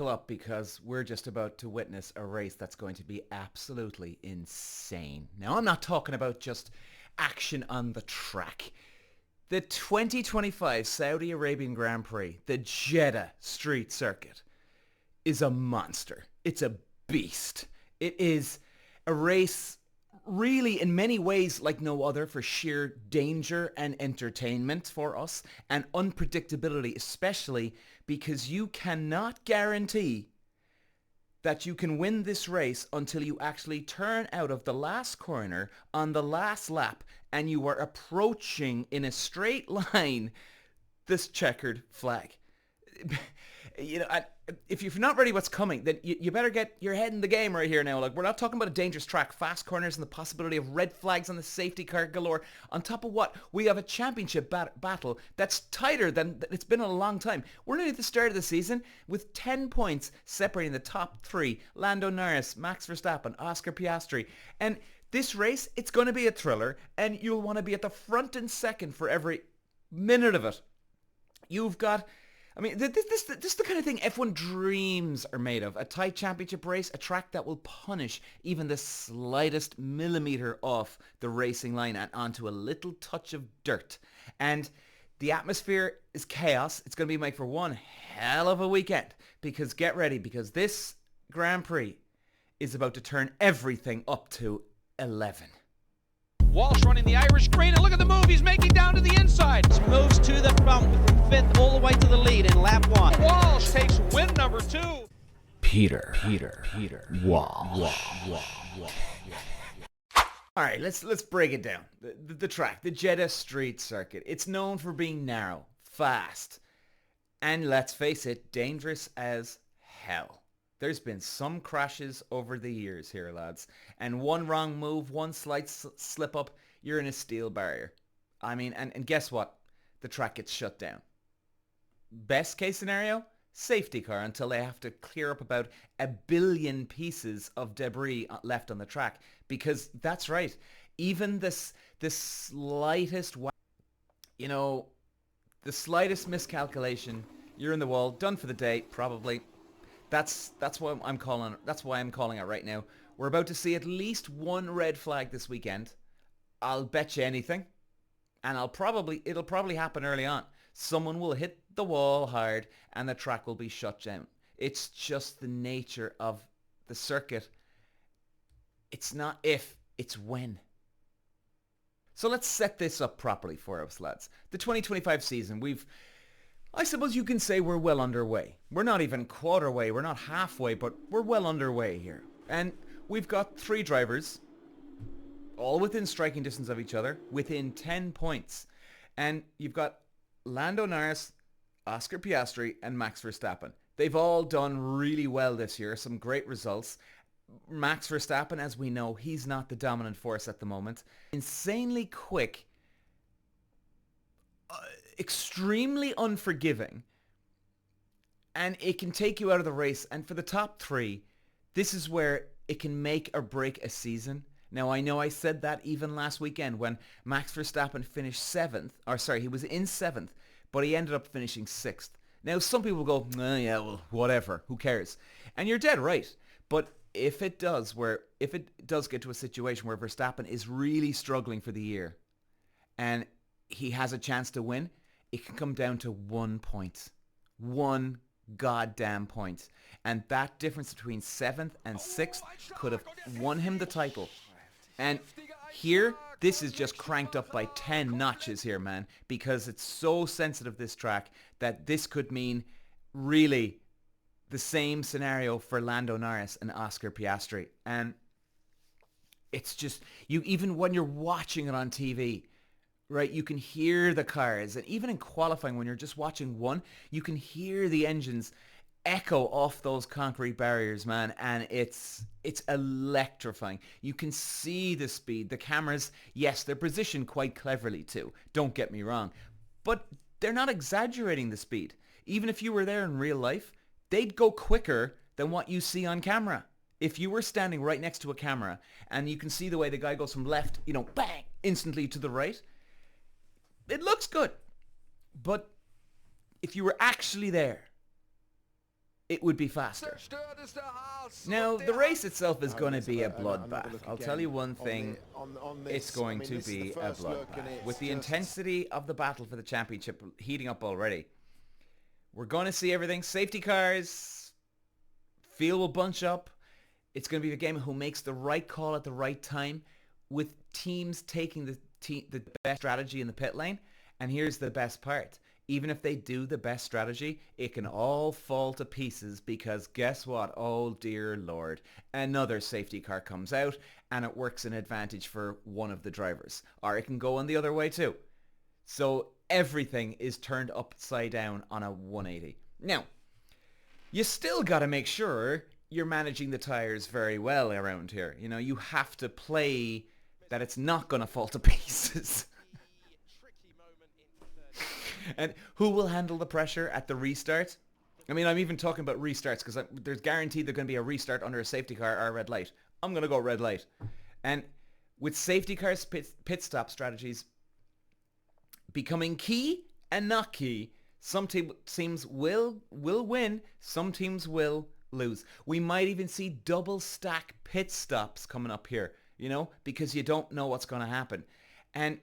buckle up because we're just about to witness a race that's going to be absolutely insane. Now, I'm not talking about just action on the track. The 2025 Saudi Arabian Grand Prix, the Jeddah Street Circuit, is a monster. It's a beast. It is a race really in many ways like no other for sheer danger and entertainment for us and unpredictability, especially because you cannot guarantee that you can win this race until you actually turn out of the last corner on the last lap and you are approaching in a straight line this checkered flag. You know, if you're not ready what's coming, then you better get your head in the game right here now. Like, we're not talking about a dangerous track, fast corners, and the possibility of red flags on the safety car galore. On top of what, we have a championship battle that's tighter than it's been in a long time. We're nearly at the start of the season with 10 points separating the top three: Lando Norris, Max Verstappen, Oscar Piastri. And this race, it's going to be a thriller, and you'll want to be at the front and second for every minute of it. You've got... I mean, this is the kind of thing F1 dreams are made of. A tight championship race, a track that will punish even the slightest millimeter off the racing line and onto a little touch of dirt. And the atmosphere is chaos. It's going to be made for one hell of a weekend. Because get ready, because this Grand Prix is about to turn everything up to 11. Walsh running the Irish green, and look at the move he's making down to the inside. Moves to the front from fifth all the way to the lead in lap one. Walsh takes win number 2. Peter Walsh. All right, let's break it down. The track, the Jeddah Street Circuit. It's known for being narrow, fast, and let's face it, dangerous as hell. There's been some crashes over the years here, lads. And one wrong move, one slight slip up, you're in a steel barrier. I mean, and guess what? The track gets shut down. Best case scenario, safety car until they have to clear up about 1 billion pieces of debris left on the track. Because that's right, even the slightest, the slightest miscalculation, you're in the wall, done for the day, probably. That's why I'm calling it right now. We're about to see at least one red flag this weekend. I'll bet you anything. And it'll probably happen early on. Someone will hit the wall hard and the track will be shut down. It's just the nature of the circuit. It's not if, it's when. So let's set this up properly for us, lads. The 2025 season, I suppose you can say we're well underway. We're not even quarter way, we're not halfway, but we're well underway here. And we've got 3 drivers, all within striking distance of each other, within 10 points. And you've got Lando Norris, Oscar Piastri, and Max Verstappen. They've all done really well this year, some great results. Max Verstappen, as we know, he's not the dominant force at the moment. Insanely quick, extremely unforgiving, and it can take you out of the race. And for the top 3, this is where it can make or break a season. Now, I know I said that even last weekend when Max Verstappen finished 7th, he was in 7th, but he ended up finishing 6th. Now, some people go, oh, yeah, well, whatever, who cares? And you're dead right. But if it does get to a situation where Verstappen is really struggling for the year and he has a chance to win, it can come down to 1 point. 1 goddamn point. And that difference between 7th and 6th could have won him the title. And here, this is just cranked up by 10 notches here, man, because it's so sensitive, this track, that this could mean really the same scenario for Lando Norris and Oscar Piastri. And it's just, even when you're watching it on TV, right, you can hear the cars. And even in qualifying, when you're just watching one, you can hear the engines echo off those concrete barriers, man, and it's electrifying. You can see the speed. The cameras, yes, they're positioned quite cleverly too, don't get me wrong, but they're not exaggerating the speed. Even if you were there in real life, they'd go quicker than what you see on camera. If you were standing right next to a camera and you can see the way the guy goes from left, bang, instantly to the right, it looks good. But if you were actually there, it would be faster. Now, the race itself is going to be a bloodbath. I'll tell you one thing, it's going to be a bloodbath. With the intensity of the battle for the championship heating up already, we're going to see everything. Safety cars, field will bunch up. It's going to be a game of who makes the right call at the right time, with teams taking the best strategy in the pit lane. And here's the best part. Even if they do the best strategy, it can all fall to pieces because guess what? Oh dear Lord. Another safety car comes out and it works an advantage for one of the drivers. Or it can go on the other way too. So everything is turned upside down on a 180. Now, you still got to make sure you're managing the tires very well around here. You know, you have to play that it's not going to fall to pieces. And who will handle the pressure at the restart? I mean, I'm even talking about restarts because there's guaranteed there's going to be a restart under a safety car or a red light. I'm going to go red light. And with safety cars, pit stop strategies becoming key and not key, some teams will win, some teams will lose. We might even see double stack pit stops coming up here, you know, because you don't know what's going to happen. And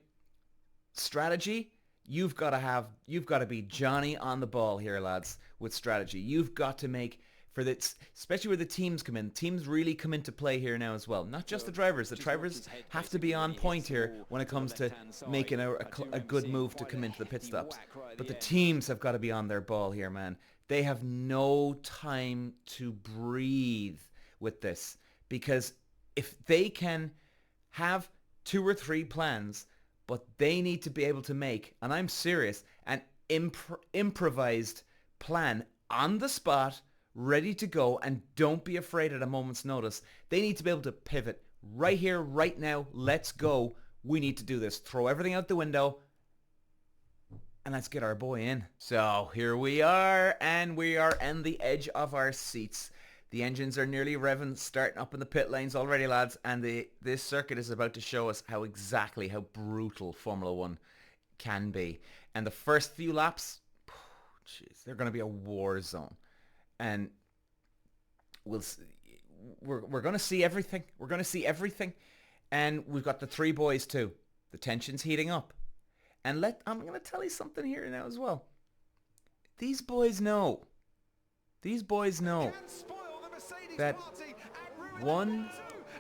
strategy, you've got to be Johnny on the ball here, lads, with strategy. You've got to make, for this, especially where the teams come in. Teams really come into play here now as well. Not just the drivers. The drivers have to be on point here when it comes to making a good move to come into the pit stops. But the teams have got to be on their ball here, man. They have no time to breathe with this, because if they can have 2 or 3 plans, but they need to be able to make, and I'm serious, an improvised plan on the spot, ready to go, and don't be afraid at a moment's notice. They need to be able to pivot right here, right now. Let's go. We need to do this. Throw everything out the window, and let's get our boy in. So here we are, and we are on the edge of our seats. The engines are nearly revving, starting up in the pit lanes already, lads, and this circuit is about to show us how brutal Formula 1 can be. And the first few laps, jeez, they're going to be a war zone. And we're going to see everything. We're going to see everything. And we've got the 3 boys too. The tension's heating up. And I'm going to tell you something here now as well. These boys know that one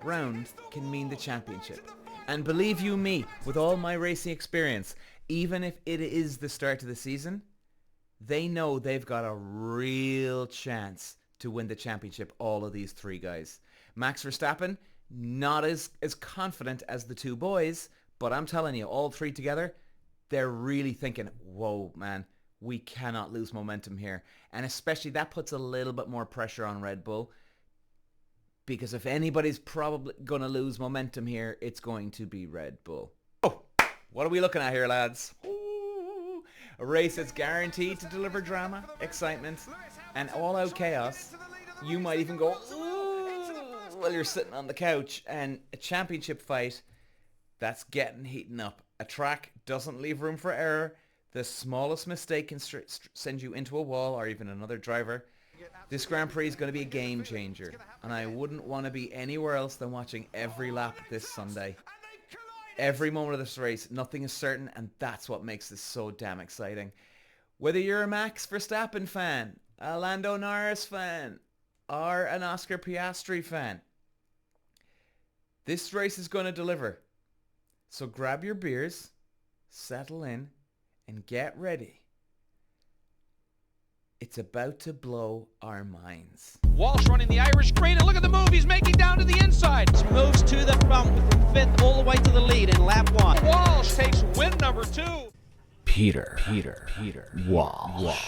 round can mean the championship. And believe you me, with all my racing experience, even if it is the start of the season, they know they've got a real chance to win the championship, all of these 3 guys. Max Verstappen, not as confident as the 2 boys, but I'm telling you, all 3 together, they're really thinking, whoa, man, we cannot lose momentum here. And especially that puts a little bit more pressure on Red Bull, because if anybody's probably going to lose momentum here, it's going to be Red Bull. Oh, what are we looking at here, lads? Ooh, a race that's guaranteed to deliver drama, excitement, and all-out chaos. You might even go, ooh, while you're sitting on the couch. And a championship fight that's getting heating up. A track doesn't leave room for error. The smallest mistake can send you into a wall, or even another driver. This Grand Prix is going to be a game changer, and I wouldn't want to be anywhere else than watching every lap this Sunday. Every moment of this race, nothing is certain, and that's what makes this so damn exciting. Whether you're a Max Verstappen fan, a Lando Norris fan, or an Oscar Piastri fan, this race is going to deliver. So grab your beers, settle in, and get ready. It's about to blow our minds. Walsh running the Irish green, and look at the move he's making down to the inside. Moves to the front from 5th all the way to the lead in lap 1. Walsh takes win number 2. Peter Walsh.